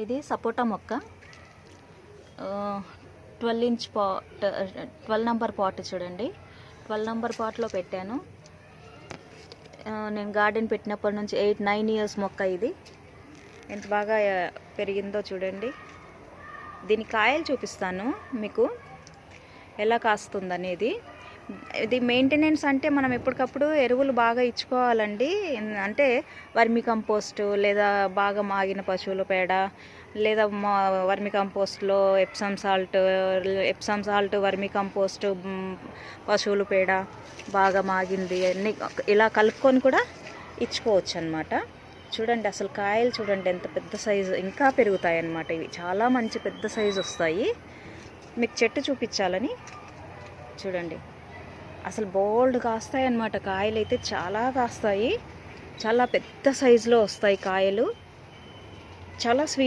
ఇది సపోటా మొక్క 12 inch pot, 12 number pot చూడండి. 12 నెంబర్ పాట్లో పెట్టాను. నేను గార్డెన్ పెట్టినప్పటి నుంచి 8-9 ఇయర్స్ మొక్క. ఇది ఎంత బాగా పెరిగిందో చూడండి. దీని కాయలు చూపిస్తాను మీకు ఎలా కాస్తుందనేది. ఇది మెయింటెనెన్స్ అంటే మనం ఎప్పటికప్పుడు ఎరువులు బాగా ఇచ్చుకోవాలండి. అంటే వర్మి కంపోస్టు లేదా బాగా మాగిన పశువుల పేడ లేదా వర్మి కంపోస్ట్లో ఎప్సమ్ సాల్ట్ వర్మి కంపోస్ట్, పశువుల పేడ బాగా మాగింది అన్నీ ఇలా కలుపుకొని కూడా ఇచ్చుకోవచ్చు అన్నమాట. చూడండి అసలు కాయలు చూడండి ఎంత పెద్ద సైజు, ఇంకా పెరుగుతాయి అన్నమాట. ఇవి చాలా మంచి పెద్ద సైజు వస్తాయి. మీకు చెట్టు చూపించాలని చూడండి. అసలు బోల్డ్ కాస్తాయి అన్నమాట. కాయలు అయితే చాలా కాస్తాయి, చాలా పెద్ద సైజులో వస్తాయి కాయలు. చాలా స్వీట్